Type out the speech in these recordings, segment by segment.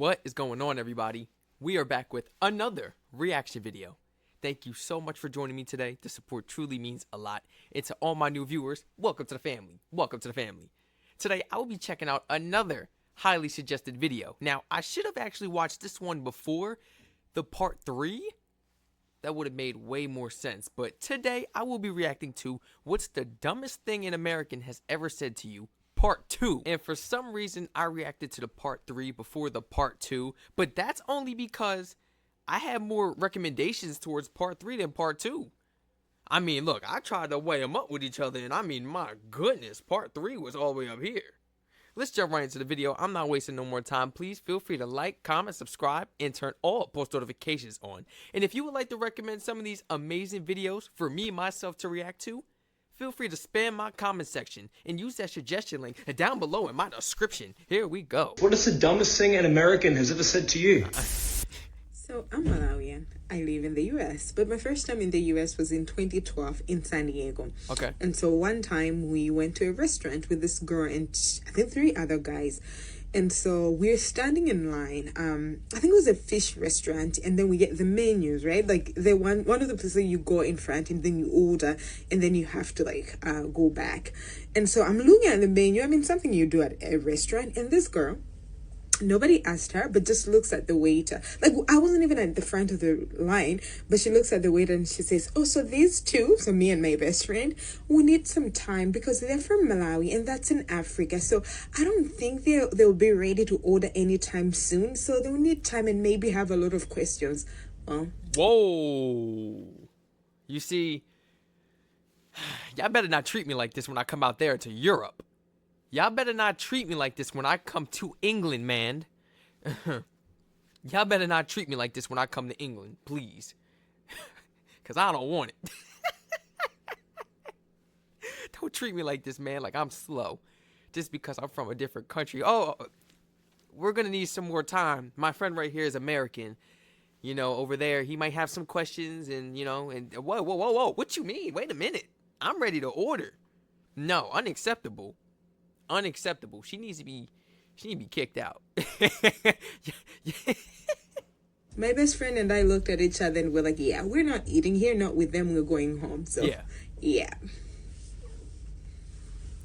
What is going on, everybody? We are back with another reaction video. Thank you so much for joining me today. The support truly means a lot. And to all my new viewers, welcome to the family. Welcome to the family. Today, I will be checking out another highly suggested video. Now, I should have actually watched this one before the part 3. That would have made way more sense. But today, I will be reacting to what's the dumbest thing an American has ever said to you, part 2. And for some reason, I reacted to the part 3 before the part 2. But that's only because I had more recommendations towards part 3 than part 2. I mean, look, I tried to weigh them up with each other, and I mean, my goodness, part 3 was all the way up here. Let's jump right into the video. I'm not wasting no more time. Please feel free to like, comment, subscribe, and turn all post notifications on. And if you would like to recommend some of these amazing videos for me, myself to react to, feel free to spam my comment section and use that suggestion link down below in my description. Here we go. What is the dumbest thing an American has ever said to you? So I'm Malawian. I live in the US, but my first time in the US was in 2012 in San Diego. Okay. And so one time we went to a restaurant with this girl and I think 3 other guys. And so we're standing in line. I think it was a fish restaurant, and then we get the menus, right? Like the one of the places you go in front and then you order, and then you have to go back. And so I'm looking at the menu. I mean, something you do at a restaurant, and this girl, nobody asked her, but just looks at the waiter. Like, I wasn't even at the front of the line, but she looks at the waiter and she says, oh, so these two, so me and my best friend, we need some time because they're from Malawi and that's in Africa. So I don't think they'll be ready to order anytime soon. So they'll need time and maybe have a lot of questions. Well, Whoa. You see, y'all better not treat me like this when I come out there to Europe. Y'all better not treat me like this when I come to England, man. Y'all better not treat me like this when I come to England, please. Because I don't want it. Don't treat me like this, man, like I'm slow. Just because I'm from a different country. Oh, we're going to need some more time. My friend right here is American. You know, over there, he might have some questions and, you know, and whoa. What you mean? Wait a minute. I'm ready to order. No, unacceptable. Unacceptable. She needs to be kicked out. my best friend and I looked at each other and we're like, yeah, we're not eating here, not with them, we're going home. So, yeah.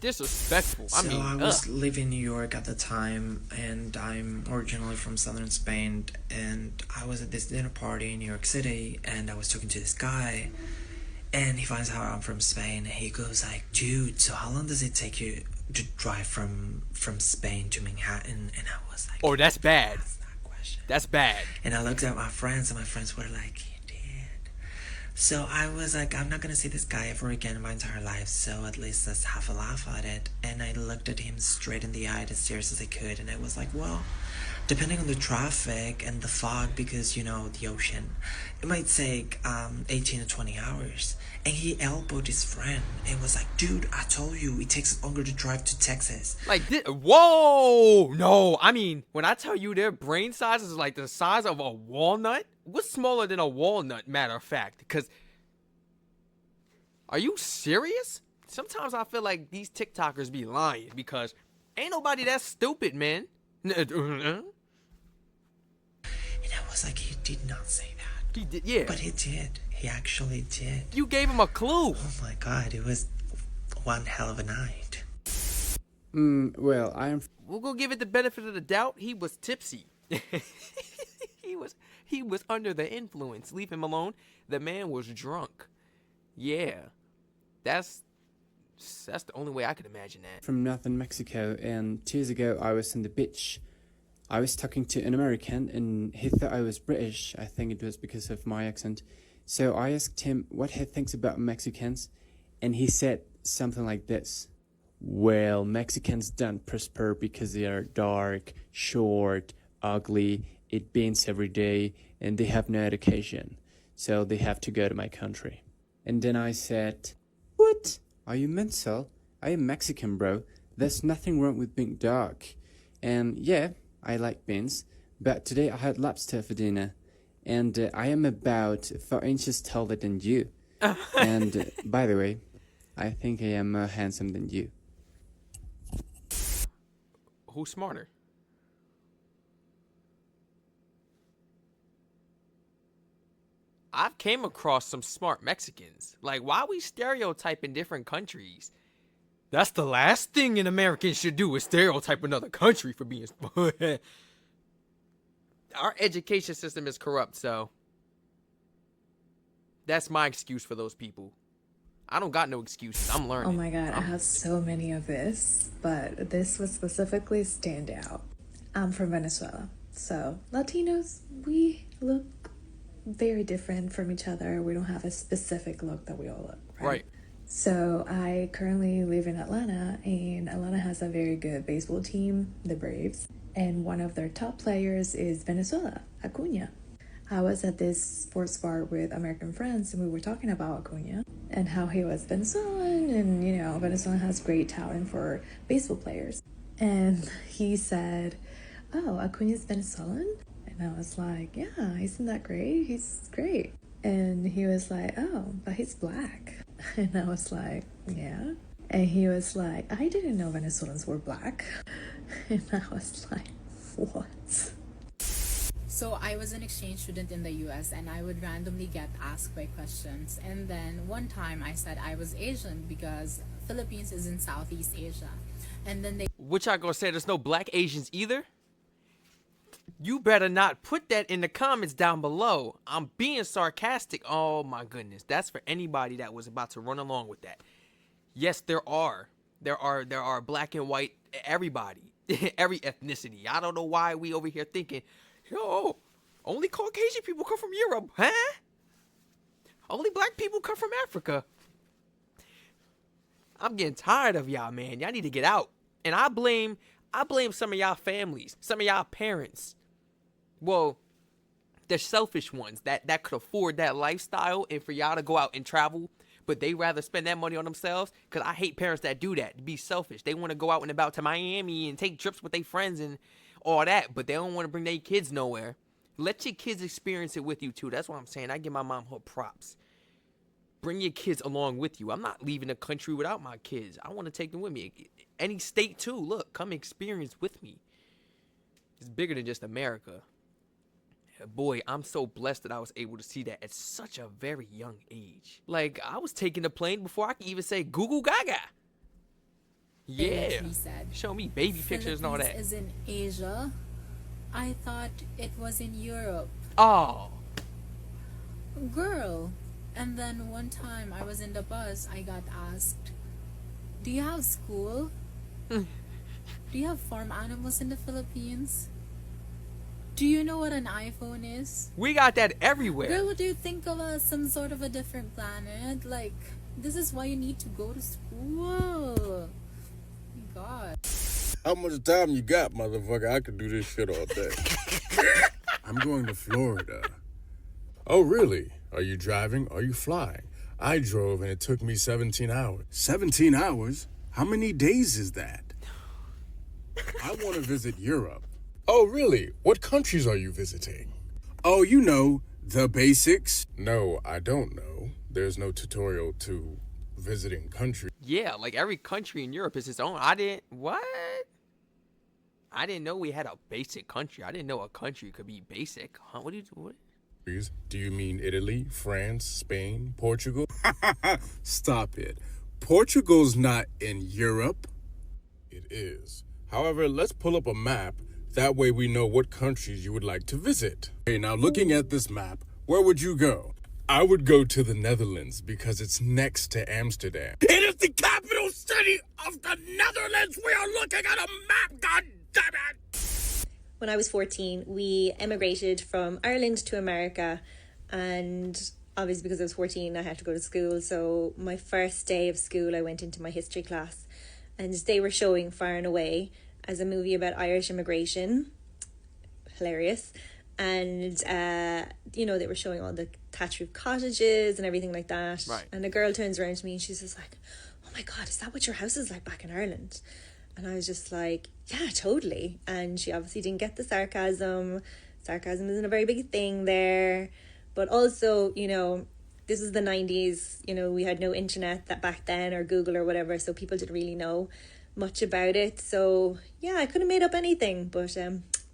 Disrespectful. I mean, I was living in New York at the time, and I'm originally from southern Spain, and I was at this dinner party in New York City, and I was talking to this guy, and he finds out I'm from Spain, and he goes like, dude, so how long does it take you to drive from Spain to Manhattan? And I was like, oh, that's bad. That's that question. That's bad. And I looked at my friends, and my friends were like, you did. So I was like, I'm not gonna see this guy ever again in my entire life, so at least let's have a laugh at it. And I looked at him straight in the eye as serious as I could, and I was like, well, depending on the traffic and the fog, because, you know, the ocean, it might take 18 to 20 hours. And he elbowed his friend and was like, dude, I told you, it takes longer to drive to Texas. Like, this, whoa, no, I mean, when I tell you their brain size is like the size of a walnut, what's smaller than a walnut, matter of fact? Because, are you serious? Sometimes I feel like these TikTokers be lying, because ain't nobody that stupid, man. And I was like, he did not say that. He did, yeah. But he did. He actually did. You gave him a clue. Oh my god, it was one hell of a night. We'll go give it the benefit of the doubt. He was tipsy. he was under the influence. Leave him alone. The man was drunk. Yeah. That's the only way I could imagine that. From northern Mexico, and 2 years ago I was on the beach. I was talking to an American and he thought I was British. I think it was because of my accent. So I asked him what he thinks about Mexicans, and he said something like this. Well, Mexicans don't prosper because they are dark, short, ugly, eat beans every day, and they have no education. So they have to go to my country. And then I said, what? Are you mental? I am Mexican, bro. There's nothing wrong with being dark. And yeah, I like beans, but today I had lobster for dinner. And I am about 4 inches taller than you. And by the way, I think I am more handsome than you. Who's smarter? I've came across some smart Mexicans. Like, why we stereotyping different countries? That's the last thing an American should do is stereotype another country for being smart. Our education system is corrupt, so that's my excuse for those people. I don't got no excuses. I'm learning. Oh my god, I have so many of this, but this would specifically stand out. I'm from Venezuela, so Latinos, we look very different from each other. We don't have a specific look that we all look, right? So I currently live in Atlanta, and Atlanta has a very good baseball team, the Braves, and one of their top players is Venezuela, Acuna. I was at this sports bar with American friends, and we were talking about Acuna and how he was Venezuelan, and you know, Venezuela has great talent for baseball players. And he said, "Oh, Acuna's Venezuelan?" And I was like, "Yeah, isn't that great? He's great." And he was like, "Oh, but he's black." And I was like, "Yeah." And he was like, "I didn't know Venezuelans were black." And I was like, "What?" So I was an exchange student in the US, and I would randomly get asked by questions. And then one time I said I was Asian because Philippines is in Southeast Asia. And then they... Which I gonna say there's no black Asians either? You better not put that in the comments down below. I'm being sarcastic. Oh my goodness. That's for anybody that was about to run along with that. Yes, there are black and white, everybody, every ethnicity. I don't know why we over here thinking, yo, only Caucasian people come from Europe, huh? Only black people come from Africa. I'm getting tired of y'all, man. Y'all need to get out. And I blame some of y'all families, some of y'all parents. Well, the selfish ones that could afford that lifestyle, and for y'all to go out and travel, but they rather spend that money on themselves. Because I hate parents that do that, to be selfish. They want to go out and about to Miami and take trips with their friends and all that, but they don't want to bring their kids nowhere. Let your kids experience it with you too. That's what I'm saying. I give my mom her props. Bring your kids along with you. I'm not leaving the country without my kids. I want to take them with me. Any state too. Look, come experience with me. It's bigger than just America. Boy, I'm so blessed that I was able to see that at such a very young age. Like, I was taking the plane before I could even say Google Gaga. Yeah. Said, show me baby pictures and all that. Is in Asia. I thought it was in Europe. Oh. Girl. And then one time I was in the bus, I got asked, "Do you have school? Do you have farm animals in the Philippines? Do you know what an iPhone is?" We got that everywhere. Girl, what do you think of us? Some sort of a different planet? Like, this is why you need to go to school. God. How much time you got, motherfucker? I could do this shit all day. I'm going to Florida. Oh, really? Are you driving? Are you flying? I drove and it took me 17 hours. 17 hours? How many days is that? I want to visit Europe. Oh, really? What countries are you visiting? Oh, you know, the basics. No, I don't know. There's no tutorial to visiting countries. Yeah, like every country in Europe is its own. What? I didn't know we had a basic country. I didn't know a country could be basic. Huh? What? Do you mean Italy, France, Spain, Portugal? Stop it. Portugal's not in Europe. It is. However, let's pull up a map. That way we know what countries you would like to visit. Okay, now looking at this map, where would you go? I would go to the Netherlands because it's next to Amsterdam. It is the capital city of the Netherlands. We are looking at a map, god damn it! When I was 14, we emigrated from Ireland to America, and obviously because I was 14, I had to go to school. So my first day of school, I went into my history class, and they were showing Far and Away as a movie about Irish immigration. Hilarious. And, they were showing all the thatch roof cottages and everything like that. Right. And a girl turns around to me and she's just like, "Oh my God, is that what your house is like back in Ireland?" And I was just like, "Yeah, totally." And she obviously didn't get the sarcasm. Sarcasm isn't a very big thing there. But also, this was the 90s. We had no internet that back then, or Google or whatever, so people didn't really know much about it. So, yeah, I could have made up anything, but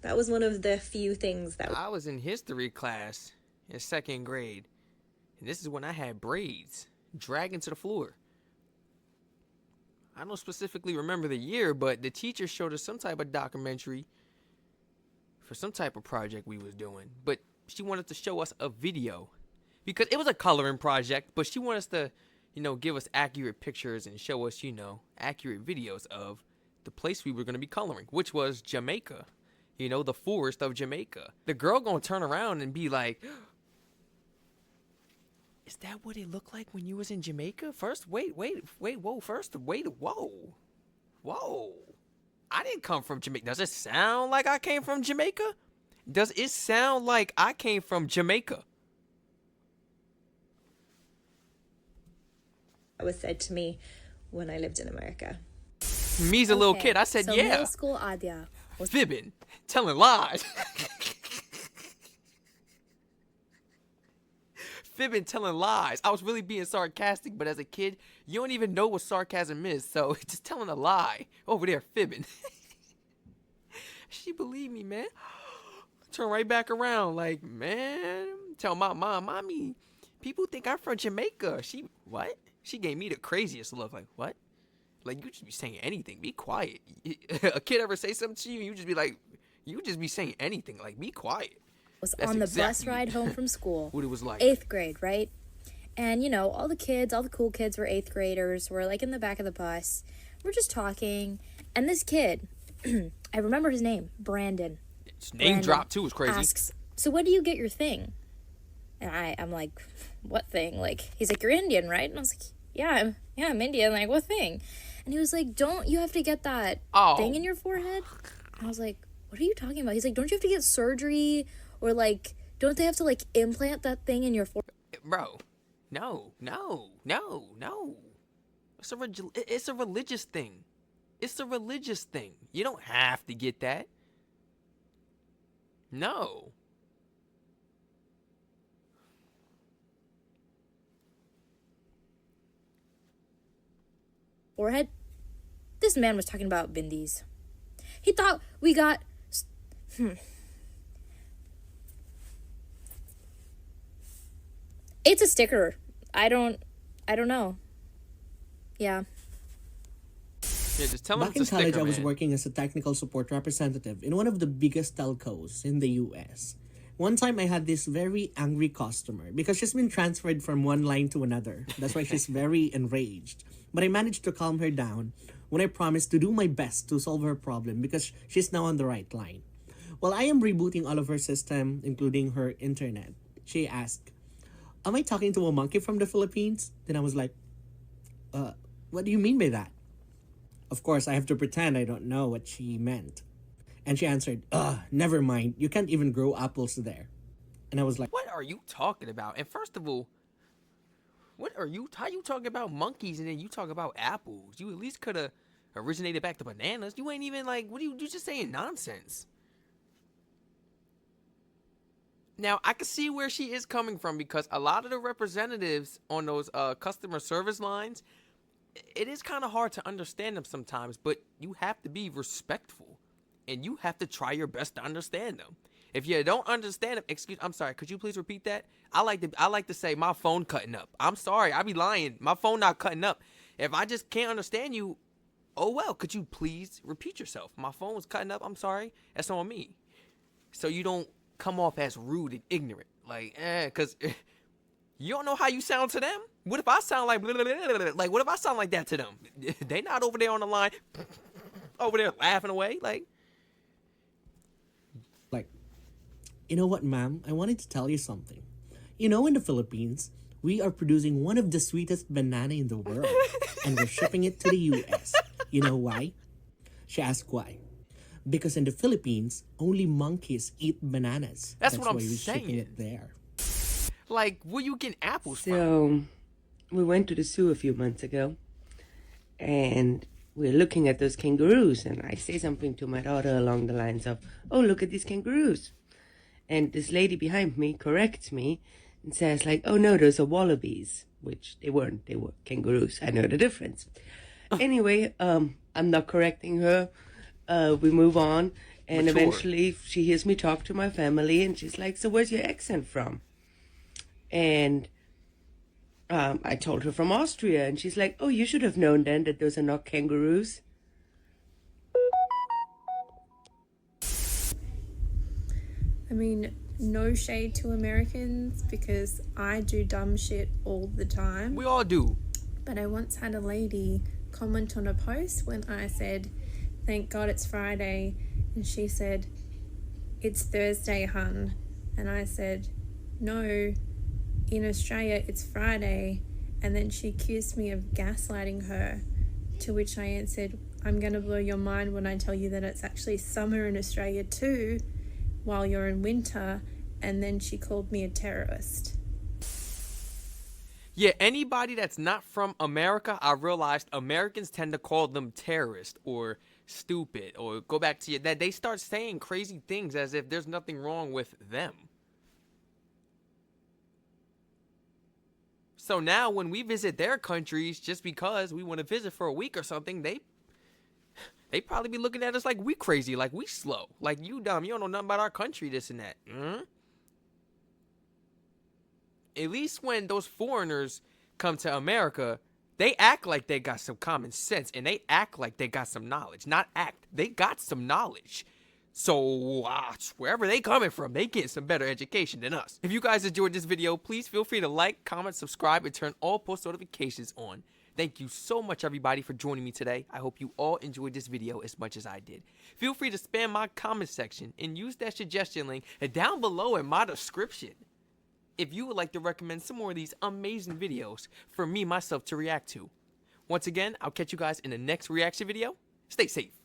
that was one of the few things that... I was in history class in second grade, And this is when I had braids dragging to the floor. I don't specifically remember the year, but the teacher showed us some type of documentary for some type of project we was doing. But she wanted to show us a video because it was a coloring project, but she wanted us to, give us accurate pictures and show us, accurate videos of the place we were going to be coloring, which was Jamaica. The forest of Jamaica. The girl gonna turn around and be like, is that what it looked like when you was in Jamaica? First, wait, whoa. I didn't come from Jamaica. Does it sound like I came from Jamaica? Does it sound like I came from Jamaica? That was said to me when I lived in America. Me's a little kid. I said, so yeah. Middle school Adia was fibbing, telling lies. Fibbing, telling lies. I was really being sarcastic, but as a kid, you don't even know what sarcasm is, so just telling a lie over there, fibbing. She believed me, man. Turn right back around, like, man. Tell my mom, mommy, people think I'm from Jamaica. What? She gave me the craziest look, like, what? Like, you just be saying anything. Be quiet. A kid ever say something to you, you just be like, you just be saying anything. Like, be quiet. Was on the bus ride home from school. What it was like. 8th grade, right? And, all the cool kids were 8th graders. We're, like, in the back of the bus. We're just talking. And this kid, I remember his name, Brandon. His name drop, too, was crazy. Asks, so when do you get your thing? And I'm like, what thing? Like, he's like, you're Indian, right? And I was like, yeah, I'm Indian. Like, what thing? And he was like, don't you have to get that thing in your forehead? And I was like, what are you talking about? He's like, don't you have to get surgery? Or, like, don't they have to, like, implant that thing in your forehead? Bro, no. It's a religious thing. It's a religious thing. You don't have to get that. No. Forehead. This man was talking about bindis. He thought we got It's a sticker. I don't know. Yeah. Just tell Back in college, I was working as a technical support representative in one of the biggest telcos in the US. One time I had this very angry customer because she's been transferred from one line to another. That's why she's very enraged. But I managed to calm her down when I promised to do my best to solve her problem because she's now on the right line. While I am rebooting all of her system, including her internet, she asked, am I talking to a monkey from the Philippines? Then I was like, what do you mean by that? Of course, I have to pretend I don't know what she meant. And she answered, never mind. You can't even grow apples there. And I was like, what are you talking about? And first of all, how you talking about monkeys and then you talk about apples? You at least could have originated back to bananas. You ain't even like, you just saying nonsense. Now, I can see where she is coming from because a lot of the representatives on those customer service lines, it is kind of hard to understand them sometimes, but you have to be respectful and you have to try your best to understand them. If you don't understand them, I'm sorry, could you please repeat that? I like to say my phone cutting up. I'm sorry, I be lying. My phone not cutting up. If I just can't understand you, oh well, could you please repeat yourself? My phone's cutting up, I'm sorry. That's on me. So you don't come off as rude and ignorant. Like, because you don't know how you sound to them. What if I sound like, like, what if I sound like that to them? They not over there on the line, over there laughing away, like, you know what, ma'am? I wanted to tell you something. You know, in the Philippines, we are producing one of the sweetest banana in the world, and we're shipping it to the US. You know why? She asked why. Because in the Philippines, only monkeys eat bananas. That's what I'm why we're saying. shipping it there. Like, where you getting apples from? So, we went to the zoo a few months ago, and we're looking at those kangaroos, and I say something to my daughter along the lines of, oh, look at these kangaroos. And this lady behind me corrects me and says, like, oh, no, those are wallabies, which they weren't. They were kangaroos. I know the difference. Anyway, I'm not correcting her. We move on, and eventually she hears me talk to my family, and she's like, so where's your accent from? And I told her from Austria, and she's like, oh, you should have known then that those are not kangaroos. I mean, no shade to Americans because I do dumb shit all the time. We all do. But I once had a lady comment on a post when I said, thank God it's Friday, and she said, it's Thursday, hun. And I said, no, in Australia it's Friday. And then she accused me of gaslighting her, to which I answered, I'm going to blow your mind when I tell you that it's actually summer in Australia too, while you're in winter. And then she called me a terrorist. Yeah, anybody that's not from America, I realized Americans tend to call them terrorist or stupid, or go back to that. They start saying crazy things as if there's nothing wrong with them. So now when we visit their countries, just because we want to visit for a week or something, they probably be looking at us like we crazy, like we slow, like you dumb, you don't know nothing about our country, this and that. At least when those foreigners come to America, they act like they got some common sense, and they act like they got some knowledge. Not act, they got some knowledge. So wherever they coming from, they get some better education than us. If you guys enjoyed this video, please feel free to like, comment, subscribe, and turn all post notifications on. Thank you so much, everybody, for joining me today. I hope you all enjoyed this video as much as I did. Feel free to spam my comment section and use that suggestion link down below in my description if you would like to recommend some more of these amazing videos for me, myself, to react to. Once again, I'll catch you guys in the next reaction video. Stay safe.